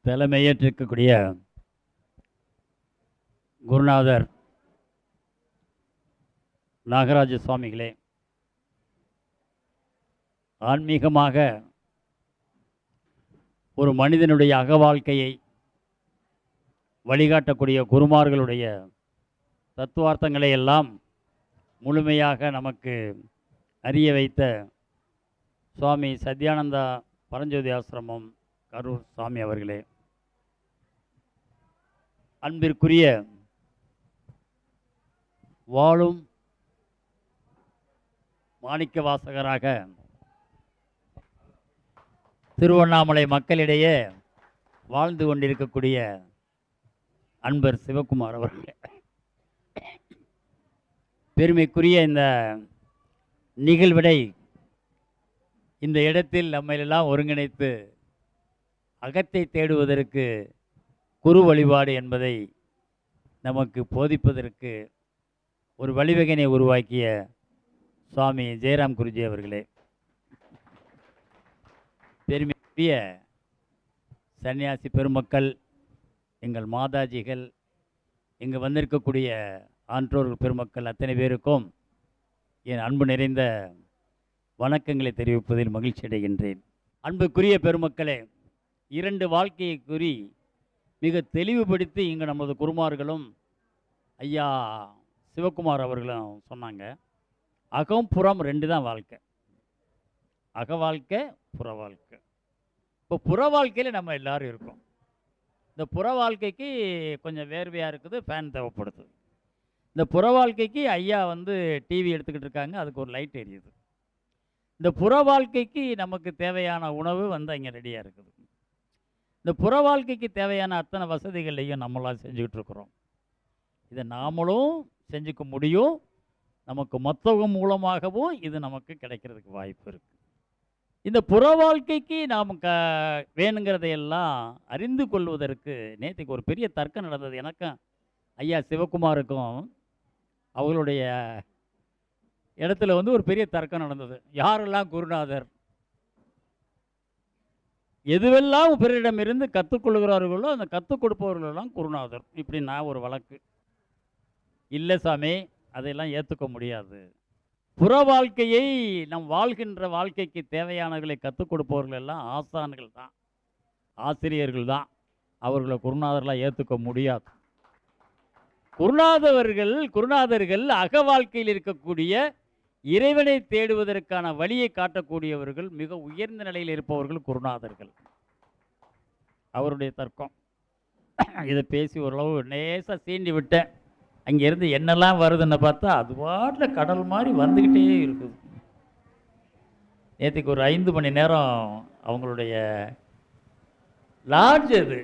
தலைமையேற்றிருக்கக்கூடிய குருநாதர் நாகராஜ சுவாமிகளே, ஆன்மீகமாக ஒரு மனிதனுடைய அகவாழ்க்கையை வழிகாட்டக்கூடிய குருமார்களுடைய தத்துவார்த்தங்களை எல்லாம் முழுமையாக நமக்கு அறிய வைத்த சுவாமி சத்யானந்தா பரஞ்சோதி ஆசிரமம் கரூர் சுவாமி அவர்களே, அன்பிற்குரிய வாழும் மாணிக்க வாசகராக திருவண்ணாமலை மக்களிடையே வாழ்ந்து கொண்டிருக்கக்கூடிய அன்பர் சிவகுமார் அவர்களே, பெருமைக்குரிய இந்த நிகழ்விடை இந்த இடத்தில் நம்மையெல்லாம் ஒருங்கிணைத்து அகத்தை தேடுவதற்கு குரு வழிபாடு என்பதை நமக்கு போதிப்பதற்கு ஒரு வழிவகையினை உருவாக்கிய சுவாமி ஜெயராம் குருஜி அவர்களே, பெருமைக்குரிய சன்னியாசி பெருமக்கள், எங்கள் மாதாஜிகள், இங்கு வந்திருக்கக்கூடிய ஆன்றோர்கள் பெருமக்கள் அத்தனை பேருக்கும் என் அன்பு நிறைந்த வணக்கங்களை தெரிவிப்பதில் மகிழ்ச்சி அடைகின்றேன். அன்புக்குரிய பெருமக்களே, இரண்டு வாழ்க்கையை கூறி மிக தெளிவுபடுத்தி இங்கு நமது குருமார்களும் ஐயா சிவகுமார் அவர்களும் சொன்னாங்க. அகம் புறம் ரெண்டு தான் வாழ்க்கை, அக வாழ்க்கை புற வாழ்க்கை. இப்போ புற வாழ்க்கையில் நம்ம எல்லோரும் இருக்கோம். இந்த புற வாழ்க்கைக்கு கொஞ்சம் வேர்வையாக இருக்குது, ஃபேன் தேவைப்படுது. இந்த புற வாழ்க்கைக்கு ஐயா டிவி எடுத்துக்கிட்டு இருக்காங்க, அதுக்கு ஒரு லைட் எரியுது. இந்த புற வாழ்க்கைக்கு நமக்கு தேவையான உணவு அங்கே ரெடியாக இருக்குது. இந்த புற வாழ்க்கைக்கு தேவையான அத்தனை வசதிகளையும் நம்மளால் செஞ்சுக்கிட்டு இருக்கிறோம். இதை நாமளும் செஞ்சுக்க முடியும். நமக்கு மற்றவங்க மூலமாகவும் இது நமக்கு கிடைக்கிறதுக்கு வாய்ப்பு இருக்குது. இந்த புற வாழ்க்கைக்கு நாம் வேணுங்கிறதையெல்லாம் அறிந்து கொள்வதற்கு நேற்றுக்கு ஒரு பெரிய தர்க்கம் நடந்தது. எனக்கும் ஐயா சிவகுமாருக்கும் அவங்களுடைய இடத்துல ஒரு பெரிய தர்க்கம் நடந்தது. யாரெல்லாம் குருநாதர், எதுவெல்லாம் பிறரிடமிருந்து கற்றுக்கொள்கிறார்களோ அந்த கற்றுக் கொடுப்பவர்களெல்லாம் குருநாதர். இப்படி நான் ஒரு வழக்கு. இல்லை சாமி, அதையெல்லாம் ஏற்றுக்க முடியாது. புற வாழ்க்கையை நம் வாழ்கின்ற வாழ்க்கைக்கு தேவையானவர்களை கற்றுக் கொடுப்பவர்கள் எல்லாம் ஆசான்கள் தான், ஆசிரியர்கள் தான். அவர்களை குருநாதர்களாக ஏற்றுக்க முடியாது. குருநாதர்கள் அக வாழ்க்கையில் இருக்கக்கூடிய இறைவனை தேடுவதற்கான வழியை காட்டக்கூடியவர்கள், மிக உயர்ந்த நிலையில் இருப்பவர்கள் குருநாதர்கள். அவருடைய தர்க்கம் இதை பேசி ஓரளவு நேசாக சீண்டி விட்டேன். அங்கேருந்து என்னெல்லாம் வருதுன்னு பார்த்தா அது பாட்டில் கடல் மாதிரி வந்துக்கிட்டே இருக்குது. நேற்றுக்கு ஒரு 5 மணி நேரம் அவங்களுடைய லாட்ஜ், அது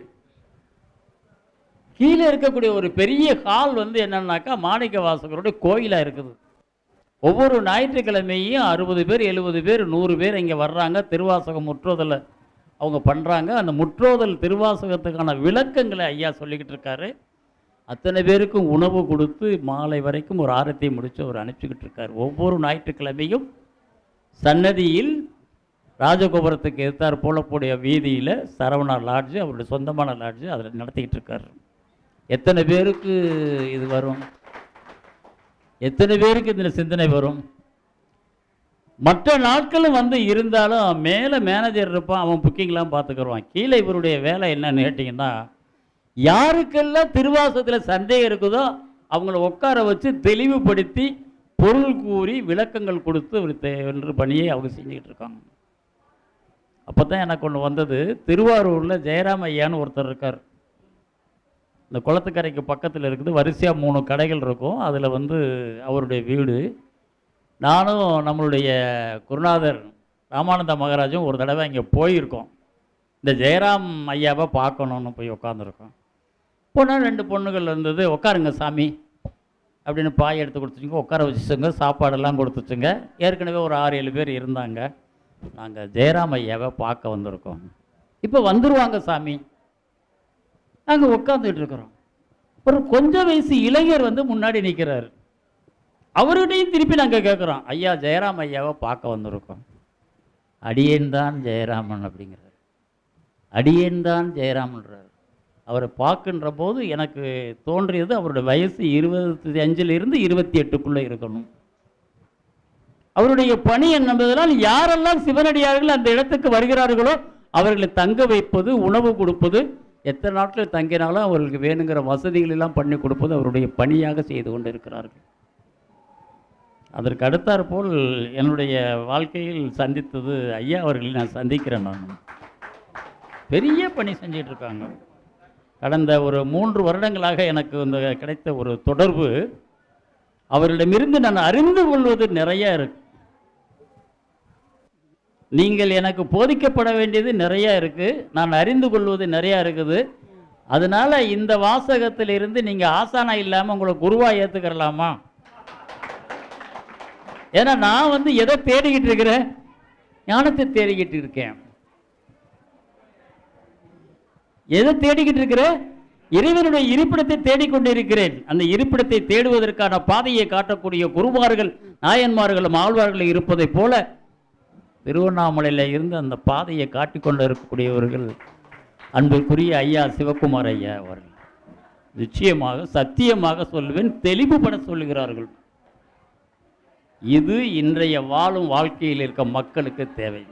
கீழே இருக்கக்கூடிய ஒரு பெரிய ஹால் என்னன்னாக்கா மாணிக்க வாசகருடைய கோயிலாக இருக்குது. ஒவ்வொரு ஞாயிற்றுக்கிழமையும் 60 பேர் 70 பேர் 100 பேர் இங்கே வர்றாங்க. திருவாசகம் முற்றோதலை அவங்க பண்ணுறாங்க. அந்த முற்றோதல் திருவாசகத்துக்கான விளக்கங்களை ஐயா சொல்லிக்கிட்டு இருக்காரு. அத்தனை பேருக்கும் உணவு கொடுத்து மாலை வரைக்கும் ஒரு ஆரத்தி முடித்து அவர் அனுப்பிச்சிக்கிட்டு இருக்கார். ஒவ்வொரு ஞாயிற்றுக்கிழமையும் சன்னதியில் ராஜகோபுரத்துக்கு எதிர்த்தார் போலக்கூடிய வீதியில் சரவணா லாட்ஜு, அவருடைய சொந்தமான லாட்ஜு, அதில் நடத்திக்கிட்டு இருக்கார். எத்தனை பேருக்கு இது வரும்? எத்தனை பேருக்கு இதில் சிந்தனை வரும்? மற்ற நாட்களும் இருந்தாலும் மேலே மேனேஜர் இருப்பான், அவன் புக்கிங்லாம் பார்த்துக்குருவான். கீழே இவருடைய வேலை என்னன்னு கேட்டிங்கன்னா, யாருக்கெல்லாம் திருவாசகத்தில் சந்தேகம் இருக்குதோ அவங்கள உட்கார வச்சு தெளிவுபடுத்தி பொருள் கூறி விளக்கங்கள் கொடுத்து ஒரு பணியை அவங்க செஞ்சுக்கிட்டு இருக்காங்க. அப்போ தான் எனக்கு ஒன்று வந்தது. திருவாரூரில் ஜெயராம் ஐயான்னு ஒருத்தர் இருக்கார். இந்த குளத்துக்கரைக்கு பக்கத்தில் இருக்குது. வரிசையாக 3 கடைகள் இருக்கும். அதில் அவருடைய வீடு. நானும் நம்மளுடைய குருநாதர் ராமானந்த மகாராஜும் ஒரு தடவை இங்கே போயிருக்கோம். இந்த ஜெயராம் ஐயாவை பார்க்கணுன்னு போய் உட்காந்துருக்கோம். போனால் 2 பொண்ணுகள் இருந்தது. உட்காருங்க சாமி அப்படின்னு பாய் எடுத்து கொடுத்துச்சுங்க, உட்கார வச்சுச்சுங்க, சாப்பாடெல்லாம் கொடுத்துச்சுங்க. ஏற்கனவே ஒரு 6-7 பேர் இருந்தாங்க. நாங்கள் ஜெயராம் ஐயாவை பார்க்க வந்திருக்கோம், இப்போ வந்துடுவாங்க சாமி. நாங்கள் உட்காந்துட்டு இருக்கிறோம். ஒரு கொஞ்சம் வயசு இளைஞர் முன்னாடி நிற்கிறார். அவர்கிட்டையும் திருப்பி நாங்கள் கேட்குறோம், ஐயா ஜெயராம் ஐயாவை பார்க்க வந்திருக்கோம். அடியேன் தான் ஜெயராமன் அப்படிங்கிறார். அடியேன் தான் ஜெயராமன்றார். அவரை பார்க்கின்ற போது எனக்கு தோன்றியது அவருடைய வயசு 25லிருந்து 28க்குள்ளே இருக்கணும். அவருடைய பணி என்பதனால் யாரெல்லாம் சிவனடியார்கள் அந்த இடத்துக்கு வருகிறார்களோ அவர்களை தங்க வைப்பது, உணவு கொடுப்பது, எத்தனை நாட்கள் தங்கினாலும் அவர்களுக்கு வேணுங்கிற வசதிகள் எல்லாம் பண்ணி கொடுப்பது அவருடைய பணியாக செய்து கொண்டு இருக்கிறார்கள். அதற்கு அடுத்தாற்போல் என்னுடைய வாழ்க்கையில் சந்தித்தது ஐயா அவர்களை நான் சந்திக்கிறேன். நான் பெரிய பணி செஞ்சிட்டு இருக்காங்க. கடந்த ஒரு 3 வருடங்களாக எனக்கு இந்த கிடைத்த ஒரு தொடர்பு, அவரிடமிருந்து நான் அறிந்து கொள்வது நிறைய இருக்கு. நீங்கள் எனக்கு போதிக்கப்பட வேண்டியது நிறைய இருக்கு, நான் அறிந்து கொள்வது நிறைய இருக்குது. அதனால இந்த வாசகத்திலிருந்து நீங்க ஆசானா இல்லாமல் உங்களை குருவா ஏற்றுக்கிறலாமா? ஏன்னா நான் எதை தேடிக்கிட்டு இருக்கிறேன்? ஞானத்தை தேடிக்கிட்டு இருக்கேன். எதை தேடிக்கிட்டு இருக்கிறேன்? இறைவனுடைய இருப்பிடத்தை தேடிக்கொண்டிருக்கிறேன். அந்த இருப்பிடத்தை தேடுவதற்கான பாதையை காட்டக்கூடிய குருமார்கள், நாயன்மார்களும் ஆழ்வார்கள் இருப்பதை போல திருவண்ணாமலையில் இருந்து அந்த பாதையை காட்டிக்கொண்டு இருக்கக்கூடியவர்கள் அன்பிற்குரிய ஐயா சிவகுமார் ஐயா அவர்கள். நிச்சயமாக சத்தியமாக சொல்லுவேன், தெளிவுபட சொல்லுகிறார்கள். இது இன்றைய வாழும் வாழ்க்கையில் இருக்க மக்களுக்கு தேவை.